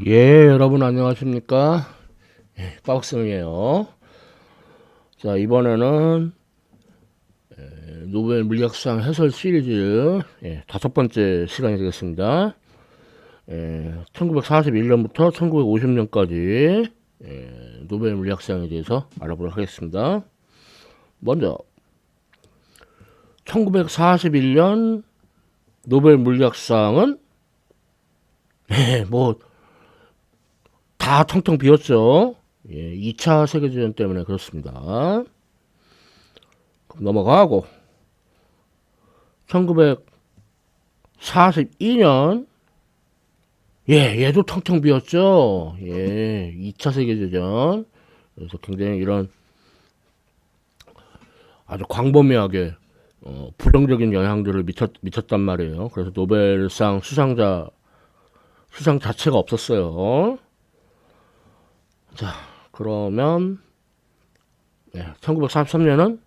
예, 여러분 안녕하십니까? 빠박쌤이에요. 자, 이번에는 노벨 물리학상 해설 시리즈 다섯 번째 시간이 되겠습니다. 1941년부터 1950년까지 노벨 물리학상에 대해서 알아보도록 하겠습니다. 먼저 1941년 노벨 물리학상은 뭐 다 텅텅 비었죠. 2차 세계대전 때문에 그렇습니다. 그럼 넘어가고 1942년 얘도 텅텅 비었죠. 2차 세계대전. 그래서 굉장히 이런 아주 광범위하게 부정적인 영향들을 미쳤단 말이에요. 그래서 노벨상 수상 자체가 없었어요. 자, 그러면 1943년은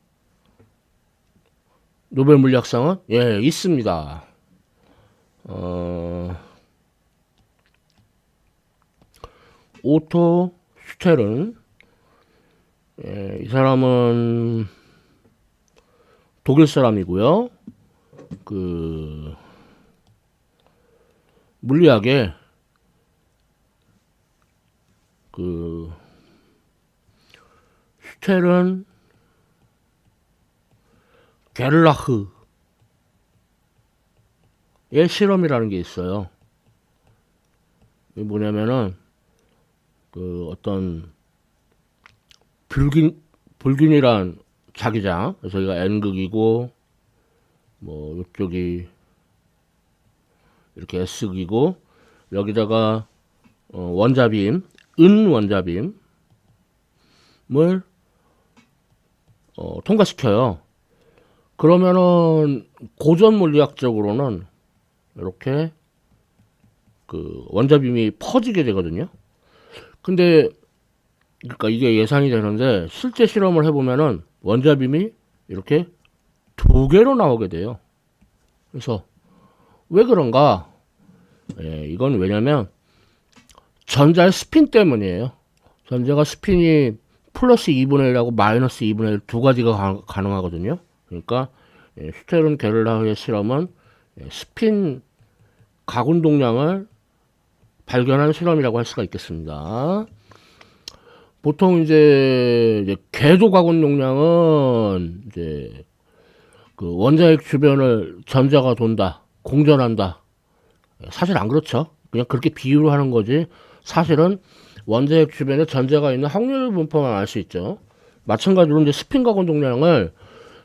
노벨 물리학상은 있습니다. 오토 슈테른. 이 사람은 독일 사람이고요. 그 물리학에 그 슈테른 게를라흐의 실험이라는 게 있어요. 이게 뭐냐면은 그 어떤 불균이란 자기장, 그래서 여기가 N극이고 뭐 이쪽이 이렇게 S극이고 여기다가 원자빔, 원자빔을 통과시켜요. 그러면은 고전 물리학적으로는 이렇게 그 원자빔이 퍼지게 되거든요. 근데 그러니까 이게 예상이 되는데 실제 실험을 해보면은 원자빔이 이렇게 두 개로 나오게 돼요. 그래서 왜 그런가? 이건 왜냐면 전자의 스핀 때문이에요. 전자가 스핀이 플러스 2분의 1하고 마이너스 2분의 1 두 가지가 가능하거든요. 그러니까 슈테른 게를라흐의 실험은 스핀 가운동량을 발견한 실험이라고 할 수가 있겠습니다. 보통 이제 궤도 가군 용량은 이제 그 원자핵 주변을 전자가 돈다, 공전한다. 사실 안 그렇죠. 그냥 그렇게 비유를 하는 거지. 사실은 원자핵 주변에 전자가 있는 확률 분포만 알 수 있죠. 마찬가지로 이제 스핀 가군 용량을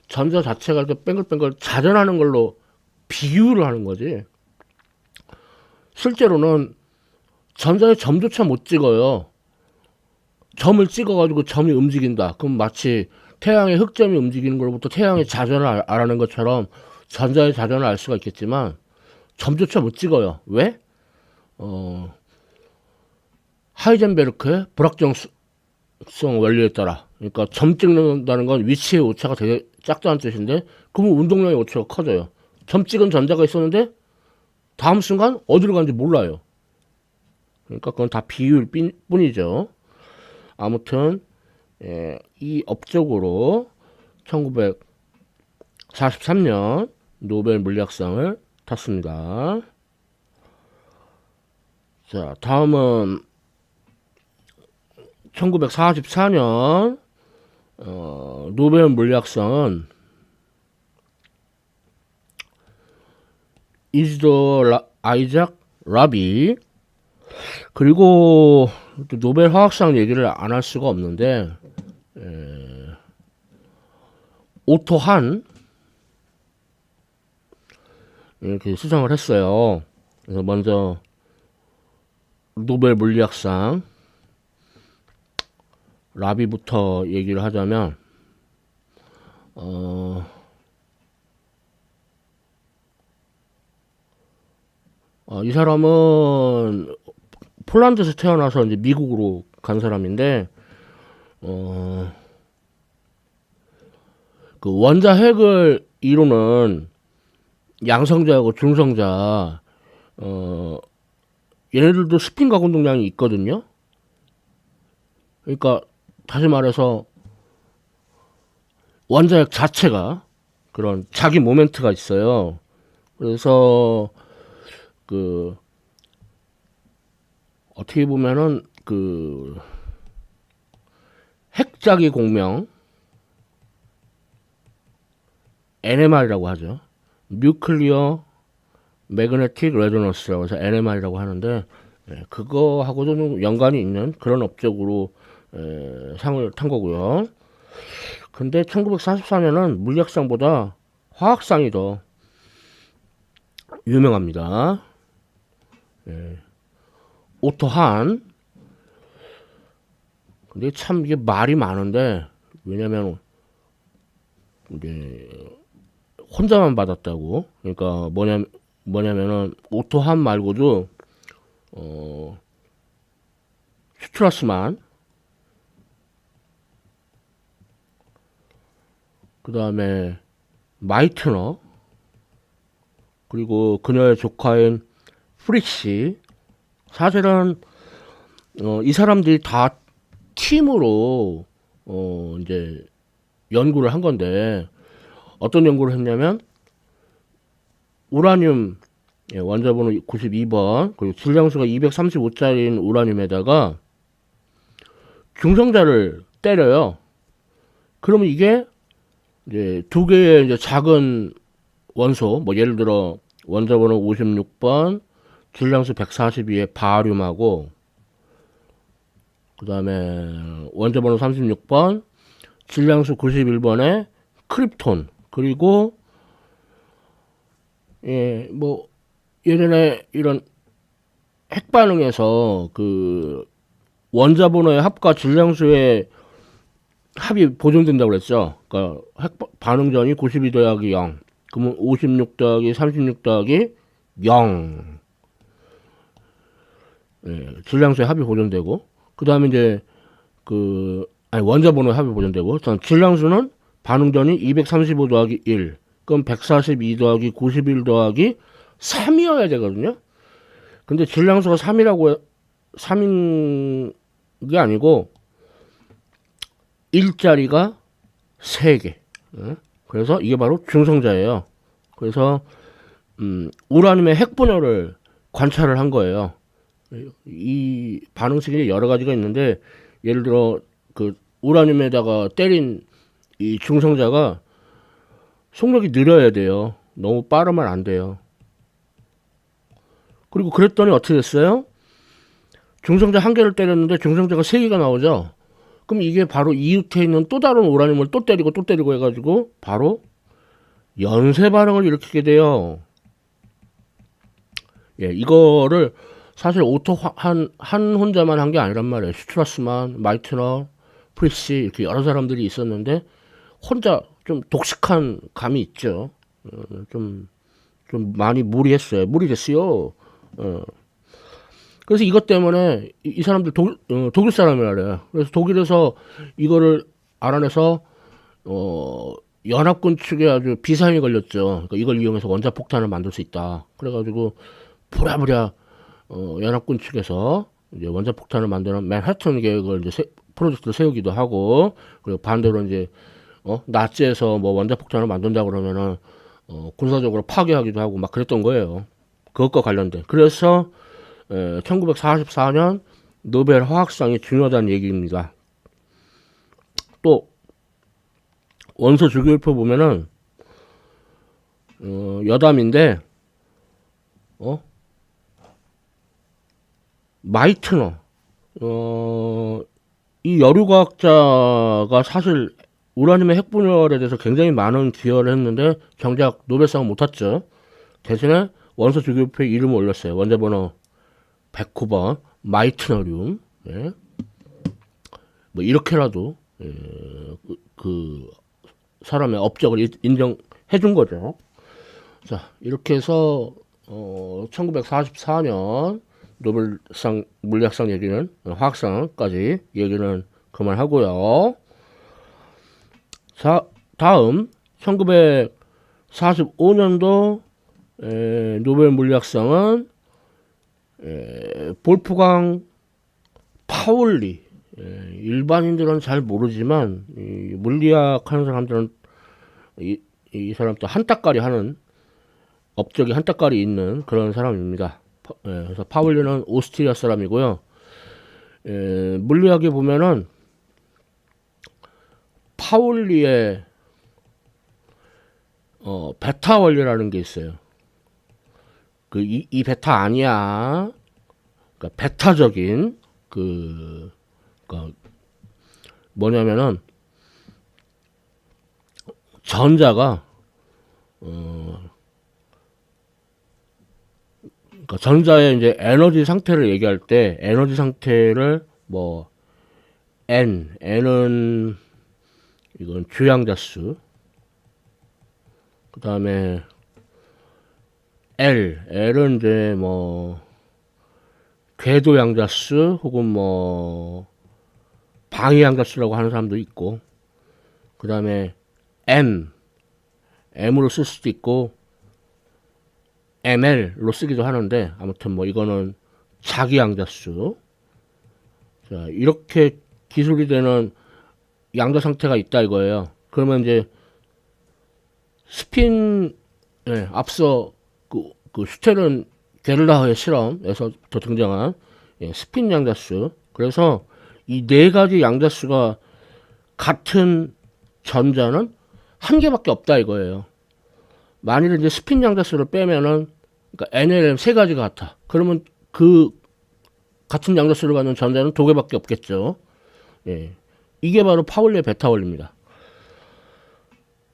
전자 자체가 이렇게 뱅글뱅글 자전하는 걸로 비유를 하는 거지. 실제로는 전자의 점조차 못 찍어요. 점을 찍어가지고 점이 움직인다. 그럼 마치 태양의 흑점이 움직이는 것로부터 태양의 자전을 알아낸 것처럼 전자의 자전을 알 수가 있겠지만 점조차 못 찍어요. 왜? 하이젠베르크의 불확정성 원리에 따라. 그러니까 점 찍는다는 건 위치의 오차가 되게 작다는 뜻인데 그러면 운동량의 오차가 커져요. 점 찍은 전자가 있었는데 다음 순간 어디로 가는지 몰라요. 그러니까 그건 다 비율 뿐이죠. 아무튼 이 업적으로 1943년 노벨 물리학상을 탔습니다. 자, 다음은 1944년 노벨 물리학상은 이즈도 아이작 라비. 그리고 노벨 화학상 얘기를 안 할 수가 없는데 오토 한 이렇게 수상을 했어요. 그래서 먼저 노벨 물리학상 라비부터 얘기를 하자면 이 사람은 폴란드에서 태어나서 이제 미국으로 간 사람인데 그 원자 핵을 이루는 양성자하고 중성자 얘네들도 스핀 가공 동량이 있거든요. 그러니까 다시 말해서 원자력 자체가 그런 자기 모멘트가 있어요. 그래서 그 어떻게 보면은 그 핵자기 공명 NMR이라고 하죠. 뉴클리어 매그네틱 레조넌스라고 해서 NMR이라고 하는데 그거하고도 좀 연관이 있는 그런 업적으로 상을 탄 거고요. 근데 1944년은 물리학상보다 화학상이 더 유명합니다. 오토 한. 근데 참 이게 말이 많은데 왜냐면 이제 혼자만 받았다고. 그러니까 뭐냐면은 오토 한 말고도 슈트라스만, 그 다음에 마이트너, 그리고 그녀의 조카인 프리시. 사실은 이 사람들이 다 팀으로 이제 연구를 한 건데 어떤 연구를 했냐면 우라늄 원자번호 92번 그리고 질량수가 235짜리인 우라늄에다가 중성자를 때려요. 그러면 이게 이제 두 개의 이제 작은 원소, 뭐 예를 들어 원자번호 56번 질량수 142의 바륨하고 그 다음에 원자번호 36번 질량수 91번의 크립톤, 그리고 뭐 예전에 이런 핵반응에서 그 원자번호의 합과 질량수의 합이 보존된다고 그랬죠. 그러니까 핵 반응 전이 92 더하기 0, 그러면 56 더하기 36 더하기 0. 질량수의 합이 보존되고, 그 다음에 이제 원자번호의 합이 보존되고, 질량수는 반응 전이 235 더하기 1, 그럼 142 더하기 91 더하기 3이어야 되거든요. 근데 질량수가 3인 게 아니고 1자리가 3개. 그래서 이게 바로 중성자예요. 그래서 우라늄의 핵 분열을 관찰을 한 거예요. 이 반응식이 여러 가지가 있는데 예를 들어 그 우라늄에다가 때린 이 중성자가 속력이 느려야 돼요. 너무 빠르면 안 돼요. 그리고 그랬더니 어떻게 됐어요? 중성자 한 개를 때렸는데 중성자가 세 개가 나오죠. 그럼 이게 바로 이웃에 있는 또 다른 우라늄을 또 때리고 해가지고 바로 연쇄 반응을 일으키게 돼요. 이거를 사실 오토 한 혼자만 한 게 아니란 말이에요. 슈트라스만, 마이트너, 프리시 이렇게 여러 사람들이 있었는데 혼자 좀 독식한 감이 있죠. 좀 많이 무리됐어요. 그래서 이것 때문에 이 사람들 독일 사람이라래요. 그래서 독일에서 이거를 알아내서 연합군 측에 아주 비상이 걸렸죠. 그러니까 이걸 이용해서 원자폭탄을 만들 수 있다. 그래가지고 부랴부랴 연합군 측에서 이제 원자폭탄을 만드는 맨하튼 계획을 이제 프로젝트를 세우기도 하고, 그리고 반대로 이제 나치에서 뭐 원자폭탄을 만든다 그러면은 군사적으로 파괴하기도 하고 막 그랬던 거예요. 그것과 관련된. 그래서 1944년 노벨 화학상이 중요하다는 얘기입니다. 또 원소 주기율표 보면은 여담인데 마이트너 이 여류과학자가 사실 우라늄의 핵분열에 대해서 굉장히 많은 기여를 했는데 정작 노벨상은 못 탔죠. 대신에 원소 주기율표에 이름을 올렸어요. 원자번호 109번 마이트너륨. 뭐 이렇게라도 그 사람의 업적을 인정해 준 거죠. 자, 이렇게 해서 1944년 노벨상 물리학상 얘기는 화학상까지 얘기는 그만하고요. 자, 다음 1945년도 노벨 물리학상은 볼프강 파울리. 일반인들은 잘 모르지만 이 물리학 하는 사람들은 이 사람도 한따까리 하는 업적이 한따까리 있는 그런 사람입니다. 그래서 파울리는 오스트리아 사람이고요. 물리학에 보면은 파울리의 베타 원리라는 게 있어요. 이 베타 아니야. 그러니까 베타적인 그러니까 뭐냐면은 전자가 그러니까 전자의 이제 에너지 상태를 얘기할 때 에너지 상태를 뭐 N은 이건 주양자수, 그 다음에 L은 이제 뭐 궤도양자수 혹은 뭐 방위양자수라고 하는 사람도 있고, 그 다음에 M으로 쓸 수도 있고 ML로 쓰기도 하는데, 아무튼 뭐 이거는 자기양자수. 자, 이렇게 기술이 되는 양자 상태가 있다 이거예요. 그러면 이제 스핀, 앞서 그 슈테른 게를라흐의 실험에서부터 등장한 스핀 양자수. 그래서 이 네 가지 양자수가 같은 전자는 한 개밖에 없다 이거예요. 만일 이제 스핀 양자수를 빼면은, 그러니까 NLM 세 가지가 같아. 그러면 그 같은 양자수를 갖는 전자는 두 개밖에 없겠죠. 예. 이게 바로 파울리의 베타 원리입니다.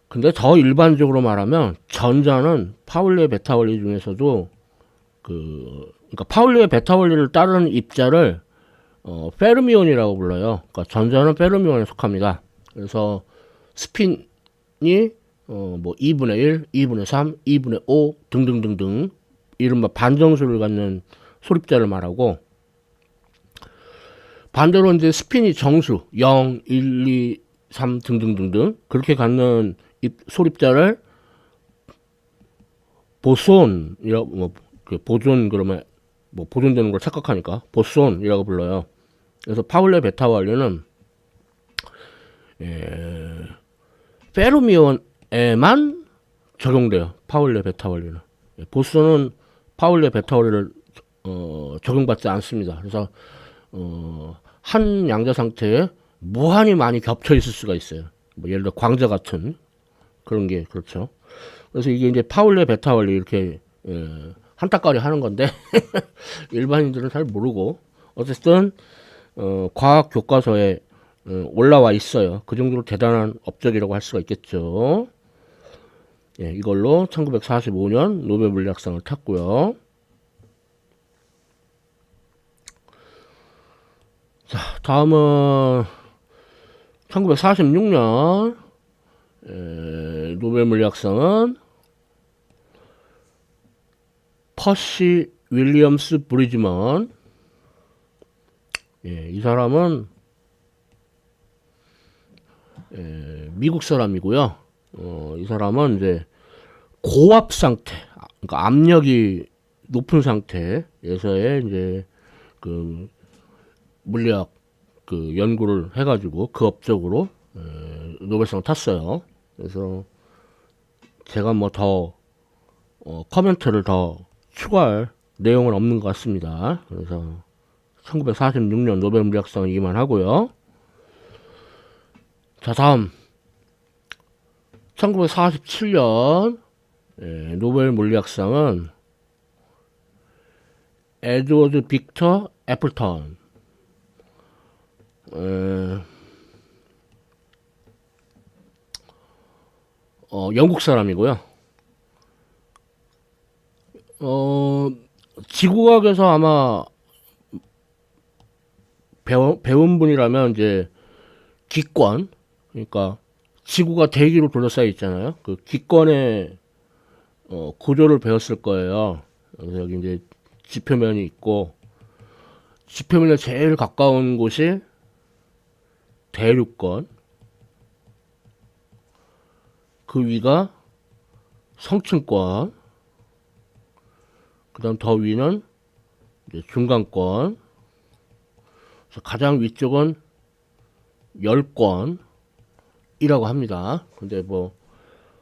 근데 더 일반적으로 말하면 전자는 파울리의 베타 원리 중에서도 그러니까 파울리의 베타 원리를 따르는 입자를 페르미온이라고 불러요. 그러니까 전자는 페르미온에 속합니다. 그래서 스핀이 뭐 2분의 1, 2분의 3, 2분의 5 등등등등 이른바 반정수를 갖는 소립자를 말하고, 반대로 이제 스핀이 정수 0, 1, 2, 3 등등등등 그렇게 갖는 소립자를 보손이라고, 뭐 보존 그러면 뭐 보존되는 걸 착각하니까 보손이라고 불러요. 그래서 파울레 베타 원리는 페르미온에만 적용돼요. 파울레 베타 원리는. 보손은 파울레 베타 원리를 적용받지 않습니다. 그래서 한 양자 상태에 무한히 많이 겹쳐 있을 수가 있어요. 뭐 예를 들어 광자 같은 그런 게 그렇죠. 그래서 이게 이제 파울레 베타 원리 이렇게 한따까리 하는 건데 일반인들은 잘 모르고, 어쨌든 과학 교과서에 올라와 있어요. 그 정도로 대단한 업적이라고 할 수가 있겠죠. 예, 이걸로 1945년 노벨 물리학상을 탔고요. 자, 다음은 1946년 노벨 물리학상은 퍼시 윌리엄스 브리즈먼. 이 사람은 미국 사람이고요. 이 사람은 이제 고압 상태, 그러니까 압력이 높은 상태에서의 이제 그 물리학 그 연구를 해가지고 그 업적으로 노벨상을 탔어요. 그래서 제가 뭐 더 코멘트를 더 추가할 내용은 없는 것 같습니다. 그래서 1946년 노벨 물리학상은 이만하고요. 자, 다음 1947년 노벨 물리학상은 에드워드 빅터 애플턴. 영국 사람이고요. 지구과학에서 아마 배운 분이라면 이제 기권, 그러니까 지구가 대기로 둘러싸여 있잖아요. 그 기권의 구조를 배웠을 거예요. 그래서 여기 이제 지표면이 있고, 지표면에 제일 가까운 곳이 대륙권, 그 위가 성층권, 그 다음 더 위는 이제 중간권, 그래서 가장 위쪽은 10권이라고 합니다. 근데 뭐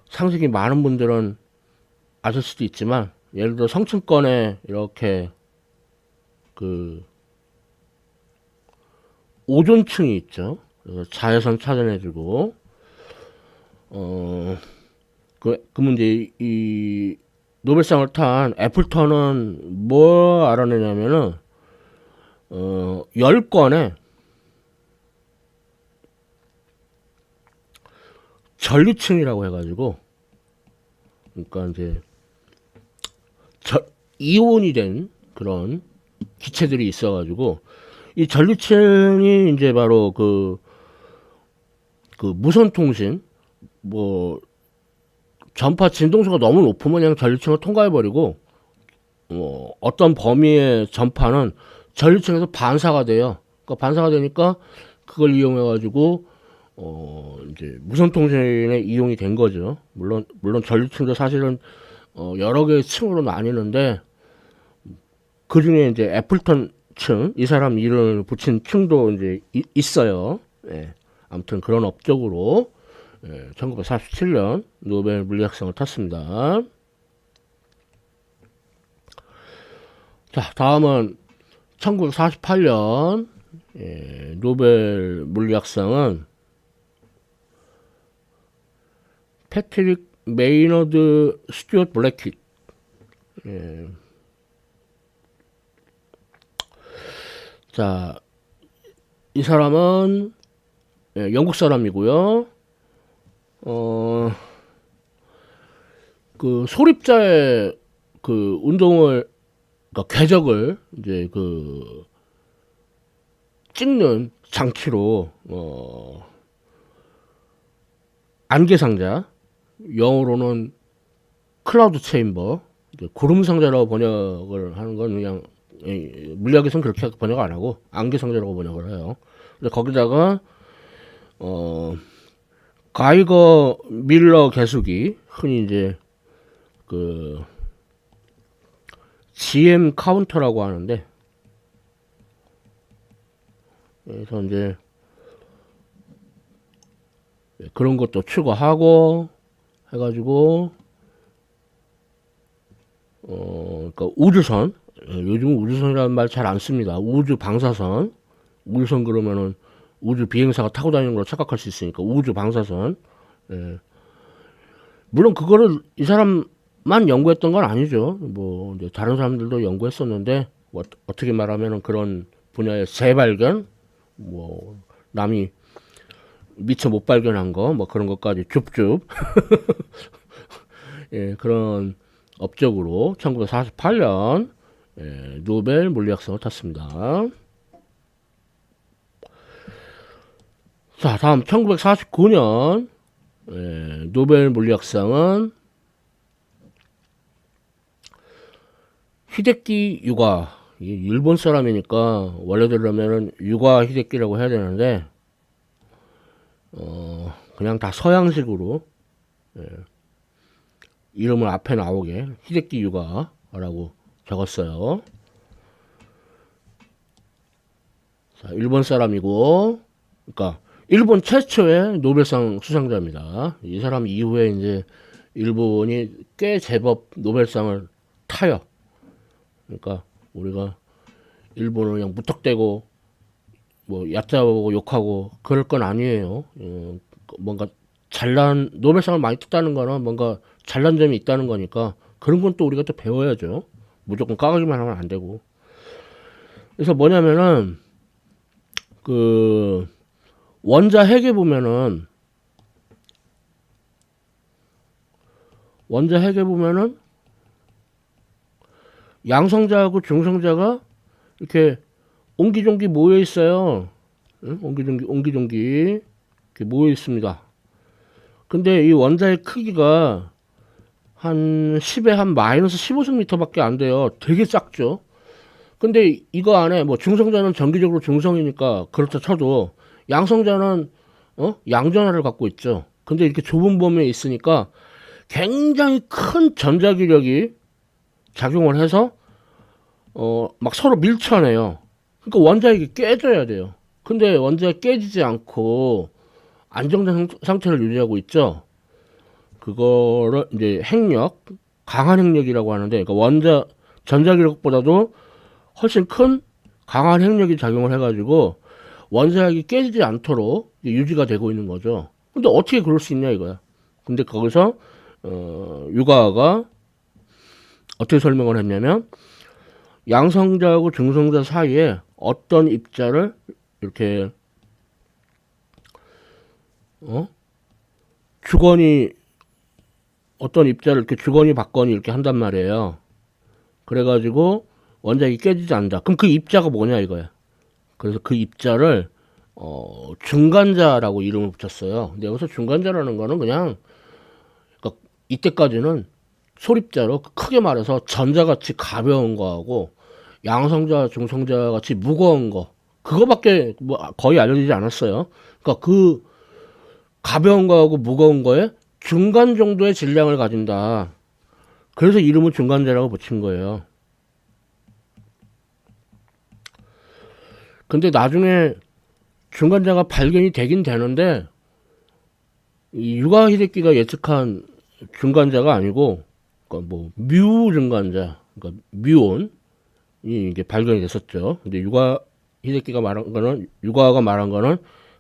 상식이 많은 분들은 아실 수도 있지만, 예를 들어 성층권에 이렇게 그 오존층이 있죠. 그래서 자외선 차단해주고, 그 문제, 이 노벨상을 탄 애플턴은 뭐 알아내냐면은 10권의 전류층이라고 해가지고, 그러니까 이제 이온이 된 그런 기체들이 있어가지고, 이 전류층이 이제 바로 그 무선 통신, 뭐 전파 진동수가 너무 높으면 그냥 전류층을 통과해버리고, 어떤 범위의 전파는 전류층에서 반사가 돼요. 그러니까 반사가 되니까 그걸 이용해가지고 이제 무선 통신에 이용이 된 거죠. 물론 전류층도 사실은 여러 개의 층으로 나뉘는데, 그 중에 이제 애플턴 층, 이 사람 이름을 붙인 층도 이제 있어요. 예. 아무튼 그런 업적으로 1947년 노벨 물리학상을 탔습니다. 자, 다음은 1948년 노벨 물리학상은 패트릭 메이너드 스튜어트 블래킷. 자, 이 사람은 영국 사람이고요. 그 소립자의 그 운동을, 그러니까 궤적을 이제 그 찍는 장치로 안개상자, 영어로는 클라우드 체인버, 구름 상자라고 번역을 하는 건 그냥 물리학에서는 그렇게 번역 안 하고 안개상자라고 번역을 해요. 근데 거기다가 가이거 밀러 계수기, 흔히 이제 그 GM 카운터라고 하는데, 그래서 이제 그런 것도 추가하고 해가지고 그러니까 우주선, 요즘 우주선이라는 말 잘 안 씁니다. 우주 방사선, 우주선 그러면은 우주 비행사가 타고 다니는 걸로 착각할 수 있으니까 우주 방사선. 물론 그거를 이 사람만 연구했던 건 아니죠. 뭐 이제 다른 사람들도 연구했었는데, 어떻게 말하면은 그런 분야의 재발견, 뭐 남이 미처 못 발견한 거, 뭐 그런 것까지 줍줍 그런 업적으로 1948년 노벨 물리학상을 탔습니다. 자, 다음 1949년 노벨 물리학상은 히데키 유가, 일본 사람이니까 원래대로면은 유가 히데키라고 해야 되는데, 그냥 다 서양식으로 이름을 앞에 나오게 히데키 유가라고 적었어요. 자, 일본 사람이고, 그러니까 일본 최초의 노벨상 수상자입니다. 이 사람 이후에 이제 일본이 꽤 제법 노벨상을 타요. 그러니까 우리가 일본을 그냥 무턱대고 뭐 얕잡고 욕하고 그럴 건 아니에요. 뭔가 잘난, 노벨상을 많이 탔다는 거는 뭔가 잘난 점이 있다는 거니까 그런 건 또 우리가 또 배워야죠. 무조건 까기만 하면 안 되고. 그래서 뭐냐면은 그 원자 핵에 보면은 양성자하고 중성자가 이렇게 옹기종기 모여 있어요. 응? 옹기종기 이렇게 모여 있습니다. 근데 이 원자의 크기가 한 10에 한 마이너스 15승미터밖에 안 돼요. 되게 작죠. 근데 이거 안에 뭐 중성자는 전기적으로 중성이니까 그렇다 쳐도 양성자는 양전하를 갖고 있죠. 근데 이렇게 좁은 범위에 있으니까 굉장히 큰 전자기력이 작용을 해서 막 서로 밀쳐내요. 그러니까 원자핵이 깨져야 돼요. 근데 원자핵 깨지지 않고 안정된 상태를 유지하고 있죠. 그거를 이제 핵력, 강한 핵력이라고 하는데, 그러니까 전자기력보다도 훨씬 큰 강한 핵력이 작용을 해가지고 원자핵이 깨지지 않도록 유지가 되고 있는 거죠. 근데 어떻게 그럴 수 있냐 이거야. 근데 거기서 유가가 어떻게 설명을 했냐면, 양성자하고 중성자 사이에 어떤 입자를 이렇게 주거니, 어떤 입자를 이렇게 주거니 받거니 이렇게 한단 말이에요. 그래가지고 원자핵이 깨지지 않는다. 그럼 그 입자가 뭐냐 이거야. 그래서 그 입자를 중간자라고 이름을 붙였어요. 근데 여기서 중간자라는 거는 그냥, 그러니까 이때까지는 소립자로 크게 말해서 전자같이 가벼운 거하고 양성자, 중성자 같이 무거운 거, 그거밖에 뭐 거의 알려지지 않았어요. 그러니까 그 가벼운 거하고 무거운 거에 중간 정도의 질량을 가진다. 그래서 이름을 중간자라고 붙인 거예요. 근데 나중에 중간자가 발견이 되긴 되는데, 이 유가 히데키가 예측한 중간자가 아니고, 그러니까 뭐 뮤 중간자, 그러니까 뮤온이 이게 발견이 됐었죠. 근데 유가가 말한 거는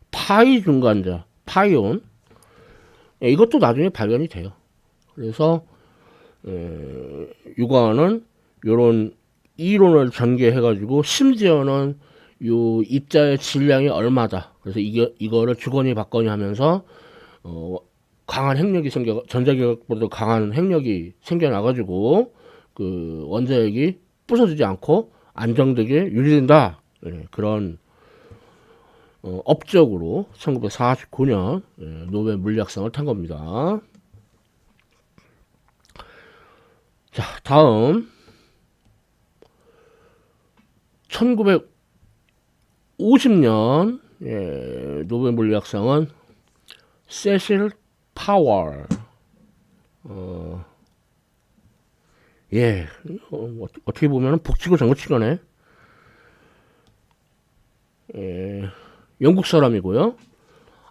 파이 중간자, 파이온. 이것도 나중에 발견이 돼요. 그래서 유가는 요런 이론을 전개해가지고 심지어는 요 입자의 질량이 얼마다. 그래서 이거를 주거니 받거니 하면서 강한 핵력이 전자기력보다 강한 핵력이 생겨나가지고 그 원자핵이 부서지지 않고 안정되게 유지된다. 예, 그런 업적으로 1949년 노벨 물리학상을 탄 겁니다. 자, 다음 1950년 노벨 물리학상은 세실 파워. 어떻게 보면 북치고 장구치가네. 영국 사람이고요.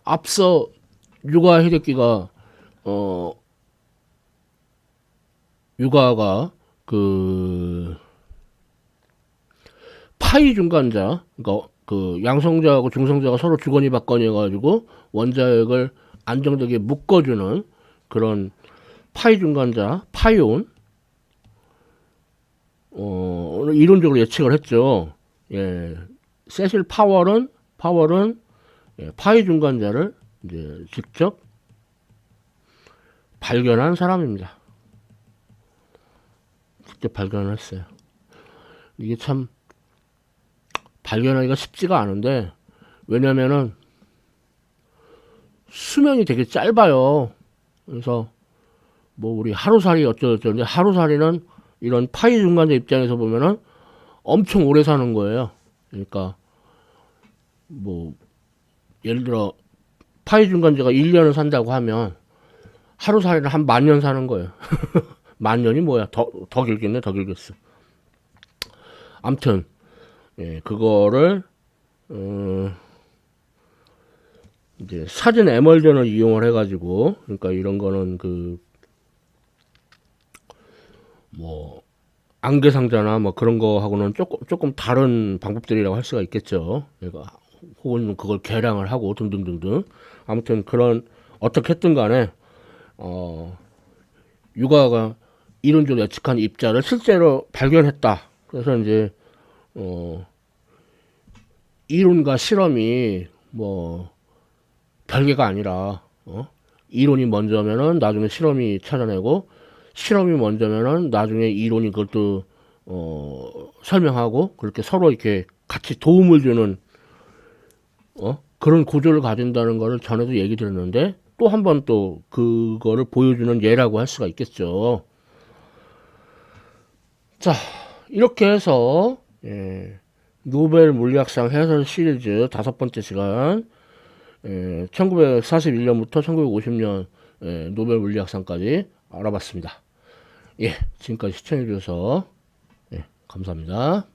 앞서 유가 유가가 그 파이 중간자, 그러니까 그 양성자하고 중성자가 서로 주거니 받거니 해가지고 원자핵을 안정되게 묶어주는 그런 파이 중간자, 파이온, 이론적으로 예측을 했죠. 예, 세실 파월은 파이 중간자를 이제 직접 발견한 사람입니다. 직접 발견을 했어요. 이게 참 발견하기가 쉽지가 않은데, 왜냐면은 수명이 되게 짧아요. 그래서 뭐 우리 하루살이 어쩌고저쩌는데, 하루살이는 이런 파이 중간자 입장에서 보면은 엄청 오래 사는 거예요. 그러니까 뭐 예를 들어 파이 중간자가 1년을 산다고 하면 하루살이는 한 10,000년 사는 거예요. 10,000년이 뭐야? 더 길겠네, 더 길겠어. 암튼 그거를 이제 사진 에멀전을 이용을 해가지고, 그러니까 이런 거는 그 뭐 안개상자나 뭐 그런 거하고는 조금 다른 방법들이라고 할 수가 있겠죠. 그러니까 혹은 그걸 계량을 하고 등등등등. 아무튼 그런 어떻게 했든 간에 유가가 이론적으로 예측한 입자를 실제로 발견했다. 그래서 이제 이론과 실험이 뭐 별개가 아니라 이론이 먼저면은 나중에 실험이 찾아내고, 실험이 먼저면은 나중에 이론이 그것도 설명하고, 그렇게 서로 이렇게 같이 도움을 주는 그런 구조를 가진다는 거를 전에도 얘기 드렸는데, 또 한 번 또 그거를 보여주는 예라고 할 수가 있겠죠. 자, 이렇게 해서 노벨 물리학상 해설 시리즈 5번째 시간, 1941년부터 1950년 노벨 물리학상까지 알아봤습니다. 예, 지금까지 시청해주셔서 감사합니다.